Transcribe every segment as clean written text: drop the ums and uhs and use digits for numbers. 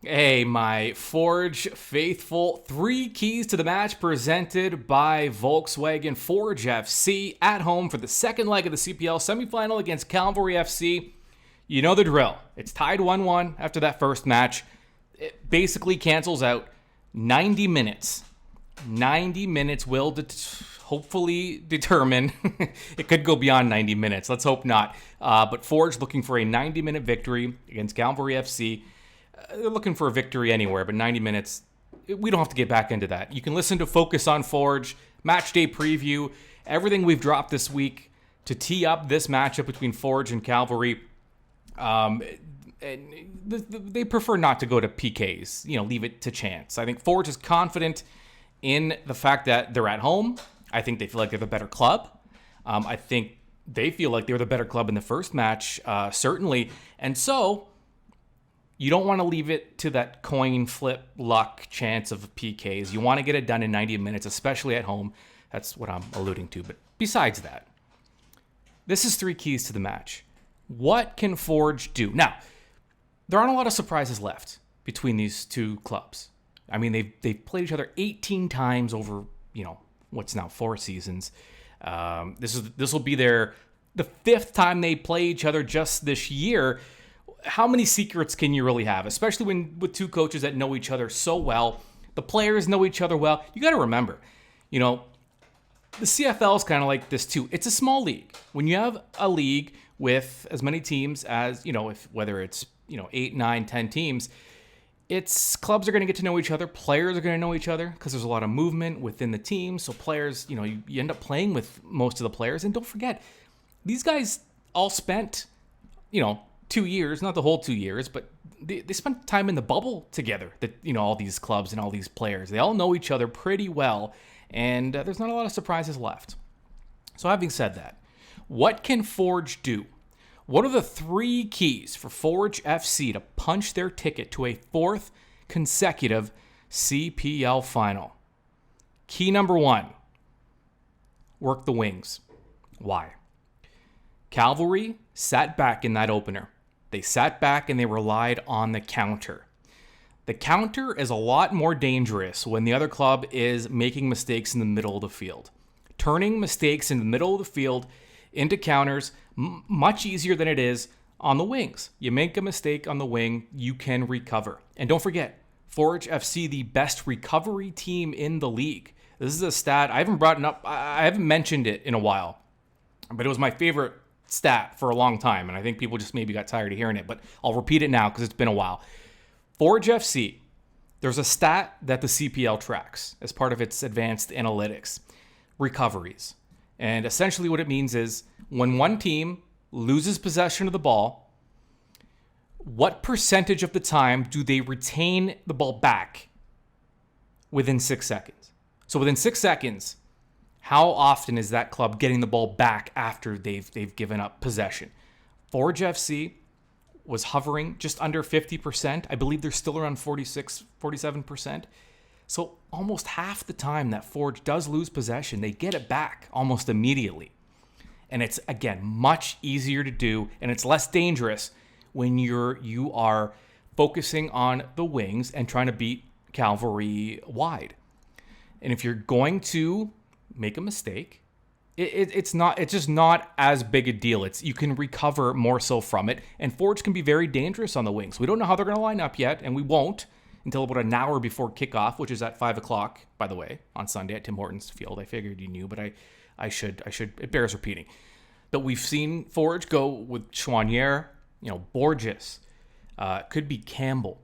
Hey, my Forge faithful, 3 keys to the match presented by Volkswagen. Forge FC at home for the second leg of the CPL Semi-Final against Cavalry FC. You know the drill. It's tied 1-1 after that first match. It basically cancels out 90 minutes. 90 minutes will hopefully determine. It could go beyond 90 minutes. Let's hope not. But Forge looking for a 90-minute victory against Cavalry FC. They're looking for a victory anywhere, but 90 minutes, we don't have to get back into that. You can listen to Focus on Forge, Match Day Preview, everything we've dropped this week to tee up this matchup between Forge and Cavalry. They prefer not to go to PKs, leave it to chance. I think Forge is confident in the fact that they're at home. I think they feel like they're the better club. I think they feel like they were the better club in the first match, certainly. And so you don't want to leave it to that coin flip luck chance of PKs. You want to get it done in 90 minutes, especially at home. That's what I'm alluding to. But besides that, this is 3 keys to the match. What can Forge do? Now, there aren't a lot of surprises left between these two clubs. I mean, they've played each other 18 times over, what's now 4 seasons. This will be the 5th time they play each other just this year. How many secrets can you really have, especially with 2 coaches that know each other so well? The players know each other well. You got to remember, the CFL is kind of like this too. It's a small league. When you have a league with as many teams as, whether it's 8, 9, 10 teams, it's clubs are going to get to know each other. Players are going to know each other because there's a lot of movement within the team. So players, you end up playing with most of the players. And don't forget, these guys all spent, 2 years, not the whole 2 years, but they spent time in the bubble together. That all these clubs and all these players, they all know each other pretty well, and there's not a lot of surprises left. So having said that, what can Forge do? What are the 3 keys for Forge FC to punch their ticket to a 4th consecutive CPL final? Key number 1, work the wings. Why? Cavalry sat back in that opener. They sat back and they relied on the counter. The counter is a lot more dangerous when the other club is making mistakes in the middle of the field. Turning mistakes in the middle of the field into counters, much easier than it is on the wings. You make a mistake on the wing, you can recover. And don't forget, Forge FC, the best recovery team in the league. This is a stat I haven't mentioned it in a while, but it was my favorite stat for a long time, and I think people just maybe got tired of hearing it, but I'll repeat it now because it's been a while. Forge FC, there's a stat that the CPL tracks as part of its advanced analytics, recoveries. And essentially what it means is when one team loses possession of the ball, what percentage of the time do they retain the ball back within 6 seconds? So within 6 seconds, how often is that club getting the ball back after they've given up possession? Forge FC was hovering just under 50%. I believe they're still around 46, 47%. So almost half the time that Forge does lose possession, they get it back almost immediately. And it's, again, much easier to do, and it's less dangerous when you are focusing on the wings and trying to beat Cavalry wide. And if you're going to make a mistake, it's just not as big a deal. You can recover more so from it, and Forge can be very dangerous on the wings. We don't know how they're going to line up yet, and we won't until about an hour before kickoff, which is at 5 o'clock, by the way, on Sunday at Tim Hortons Field. I figured you knew, but I should. It bears repeating. But we've seen Forge go with Chouanier, Borges, could be Campbell.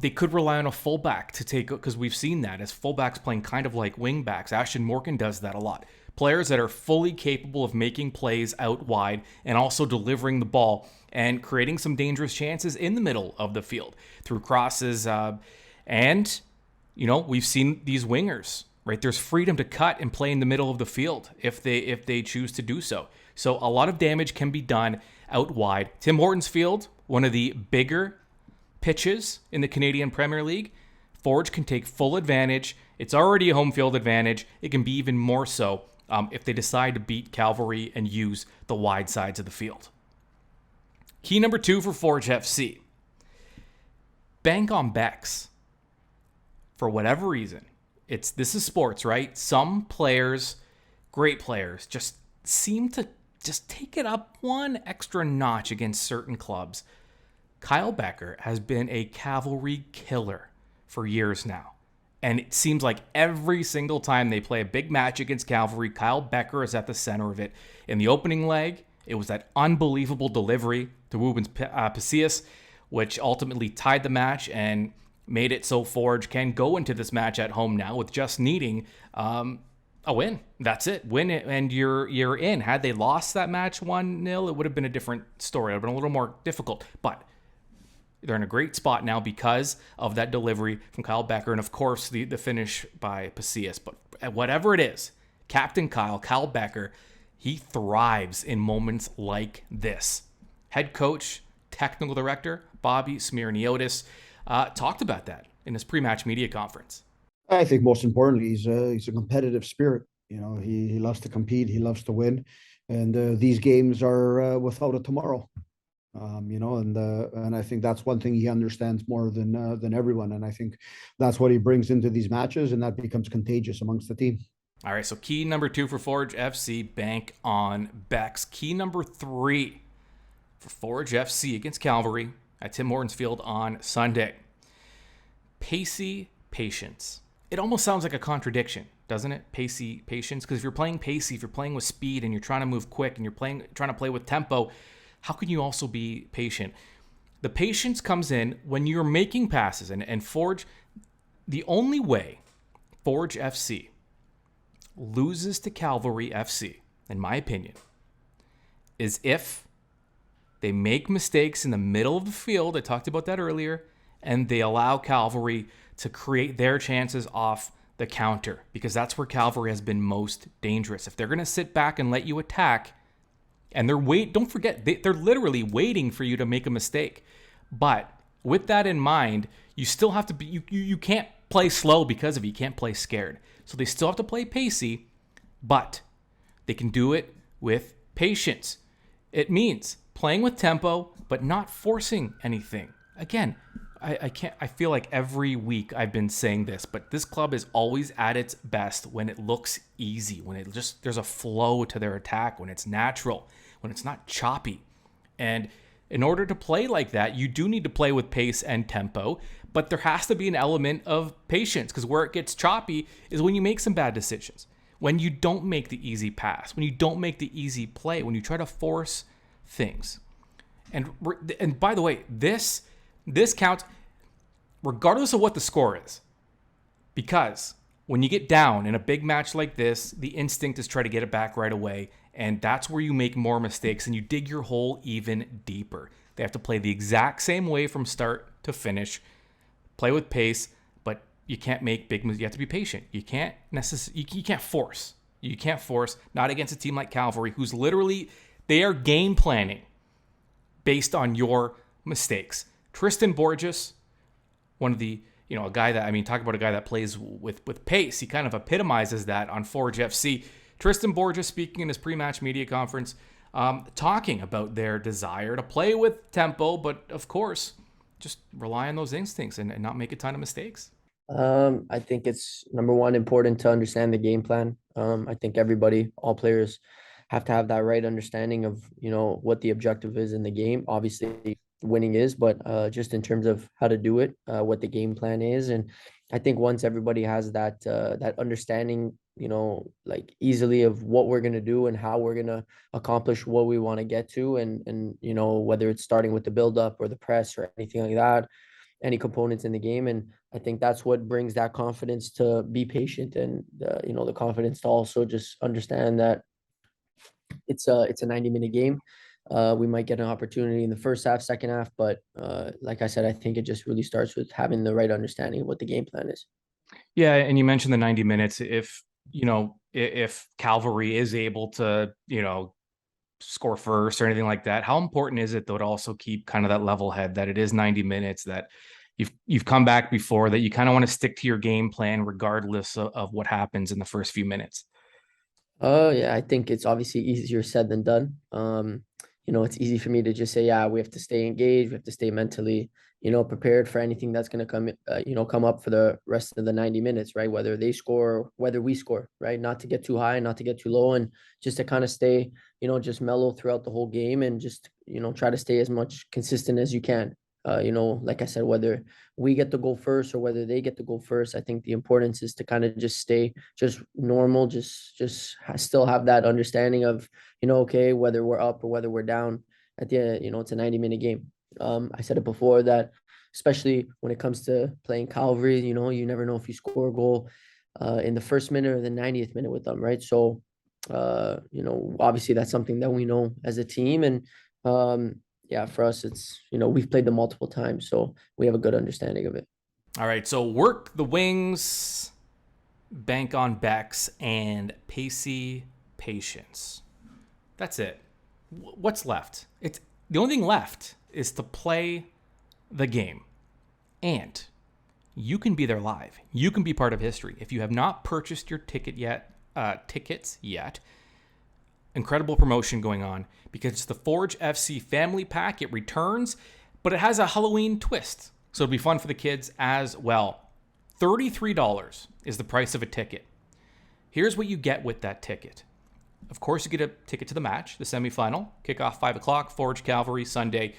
They could rely on a fullback to take, because we've seen that as fullbacks playing kind of like wingbacks. Ashton Morgan does that a lot. Players that are fully capable of making plays out wide and also delivering the ball and creating some dangerous chances in the middle of the field through crosses. And we've seen these wingers, right? There's freedom to cut and play in the middle of the field if they choose to do so. So a lot of damage can be done out wide. Tim Hortons Field, one of the bigger pitches in the Canadian Premier League. Forge can take full advantage. It's already a home field advantage. It can be even more so if they decide to beat Cavalry and use the wide sides of the field. Key number 2 for Forge FC. bank on Bex for whatever reason. This is sports, right? Some players, great players, just seem to just take it up one extra notch against certain clubs. Kyle Becker has been a Cavalry killer for years now. And it seems like every single time they play a big match against Cavalry, Kyle Becker is at the center of it. In the opening leg, it was that unbelievable delivery to Rubens Pacius, which ultimately tied the match and made it so Forge can go into this match at home now with just needing a win. That's it. Win it and you're in. Had they lost that match 1-0, it would have been a different story. It would have been a little more difficult. But they're in a great spot now because of that delivery from Kyle Becker and, of course, the finish by Pacius. But whatever it is, Captain Kyle Becker, he thrives in moments like this. Head coach, technical director, Bobby Smyrniotis, talked about that in his pre-match media conference. I think most importantly, he's a competitive spirit. You know, he loves to compete. He loves to win. And these games are without a tomorrow. And I think that's one thing he understands more than everyone. And I think that's what he brings into these matches, and that becomes contagious amongst the team. All right, so key number 2 for Forge FC, bank on Bex. Key number 3 for Forge FC against Cavalry at Tim Hortons Field on Sunday. Pacey patience. It almost sounds like a contradiction, doesn't it? Pacey patience, because if you're playing pacey, if you're playing with speed and you're trying to move quick and you're trying to play with tempo, how can you also be patient? The patience comes in when you're making passes. And Forge, the only way Forge FC loses to Cavalry FC, in my opinion, is if they make mistakes in the middle of the field. I talked about that earlier. And they allow Cavalry to create their chances off the counter, because that's where Cavalry has been most dangerous. If they're going to sit back and let you attack, and don't forget, they're literally waiting for you to make a mistake. But with that in mind, you still have to be, you can't play slow because of it. You can't play scared. So they still have to play pacey, but they can do it with patience. It means playing with tempo, but not forcing anything. Again, I feel like every week I've been saying this, but this club is always at its best when it looks easy, when there's a flow to their attack, when it's natural, when it's not choppy. And in order to play like that, you do need to play with pace and tempo, but there has to be an element of patience, because where it gets choppy is when you make some bad decisions, when you don't make the easy pass, when you don't make the easy play, when you try to force things. And by the way, this counts regardless of what the score is, because when you get down in a big match like this, the instinct is try to get it back right away, and that's where you make more mistakes and you dig your hole even deeper. They have to play the exact same way from start to finish, play with pace, but you can't make big moves. You have to be patient. You can't force. You can't force, not against a team like Cavalry, who's literally, they are game planning based on your mistakes. Tristan Borges, one of the, a guy that, talk about a guy that plays with pace. He kind of epitomizes that on Forge FC. Tristan Borges speaking in his pre-match media conference, talking about their desire to play with tempo, but of course, just rely on those instincts and not make a ton of mistakes. I think it's, number one, important to understand the game plan. I think all players have to have that right understanding of, what the objective is in the game. Obviously, winning is, but just in terms of how to do it, what the game plan is. And I think once everybody has that understanding, like easily of what we're going to do and how we're going to accomplish what we want to get to, and whether it's starting with the build up or the press or anything like that, any components in the game. And I think that's what brings that confidence to be patient, and the confidence to also just understand that it's a 90-minute game. We might get an opportunity in the first half, second half, but like I said, I think it just really starts with having the right understanding of what the game plan is. Yeah, and you mentioned the 90 minutes. If Cavalry is able to, score first or anything like that, how important is it though to also keep kind of that level head that it is 90 minutes, that you've come back before, that you kind of want to stick to your game plan regardless of what happens in the first few minutes? Yeah, I think it's obviously easier said than done. it's easy for me to just say, yeah, we have to stay engaged. We have to stay mentally, prepared for anything that's going to come up for the rest of the 90 minutes, right? Whether they score, whether we score, right? Not to get too high, not to get too low, and just to kind of stay, just mellow throughout the whole game, and just, try to stay as much consistent as you can. Like I said, whether we get to go first or whether they get to go first, I think the importance is to kind of just stay just normal, just still have that understanding of, okay, whether we're up or whether we're down at the end, it's a 90-minute game. I said it before that, especially when it comes to playing Cavalry, you never know if you score a goal in the first minute or the 90th minute with them, right? So, obviously that's something that we know as a team, and yeah, for us, it's, we've played them multiple times, so we have a good understanding of it. All right, so work the wings, bank on Becks, and pacey patience. That's it. What's left? It's the only thing left is to play the game. And you can be there live. You can be part of history. If you have not purchased your tickets yet, incredible promotion going on, because it's the Forge FC Family Pack. It returns, but it has a Halloween twist. So it'll be fun for the kids as well. $33 is the price of a ticket. Here's what you get with that ticket. Of course, you get a ticket to the match, the semi-final, kickoff 5 o'clock, Forge Cavalry Sunday.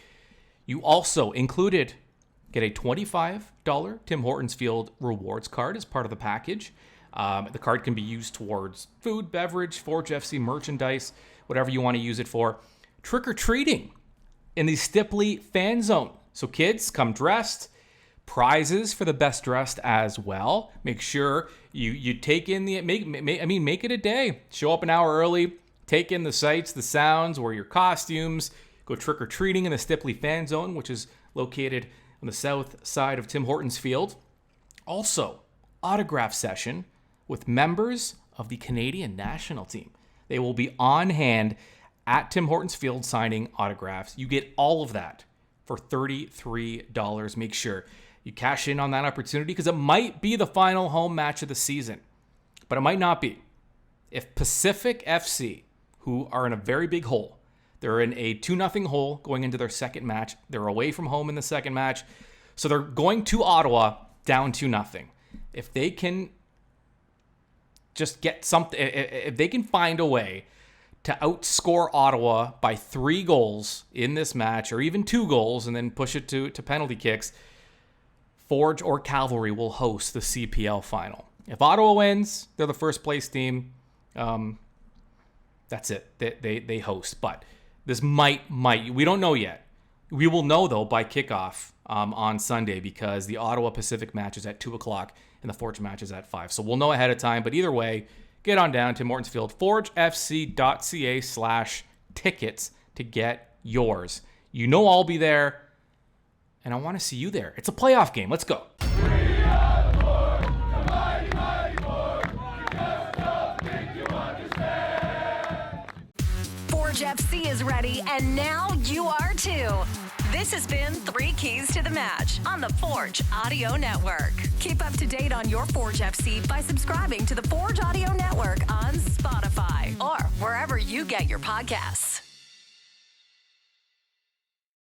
You also get a $25 Tim Hortons Field rewards card as part of the package. The card can be used towards food, beverage, Forge FC merchandise, whatever you want to use it for. Trick-or-treating in the Stipley fan zone. So kids, come dressed. Prizes for the best dressed as well. Make sure you take in make it a day. Show up an hour early. Take in the sights, the sounds, wear your costumes. Go trick-or-treating in the Stipley fan zone, which is located on the south side of Tim Hortons Field. Also, autograph session with members of the Canadian national team. They will be on hand at Tim Hortons Field signing autographs. You get all of that for $33. Make sure you cash in on that opportunity, because it might be the final home match of the season, but it might not be. If Pacific FC, who are in a very big hole, they're in a 2-0 hole going into their second match. They're away from home in the second match. So they're going to Ottawa down 2-0. If they can just get something, if they can find a way to outscore Ottawa by 3 goals in this match, or even 2 goals, and then push it to penalty kicks, Forge or Cavalry will host the CPL final. If Ottawa wins, they're the first place team. That's it. They host. But this might, we don't know yet. We will know, though, by kickoff on Sunday, because the Ottawa Pacific match is at 2 o'clock and the Forge match is at 5. So we'll know ahead of time. But either way, get on down to Morton's Field, forgefc.ca/tickets to get yours. I'll be there, and I want to see you there. It's a playoff game. Let's go. Forge FC is ready, and now you are too. This has been 3 Keys to the Match on the Forge Audio Network. Keep up to date on your Forge FC by subscribing to the Forge Audio Network on Spotify or wherever you get your podcasts.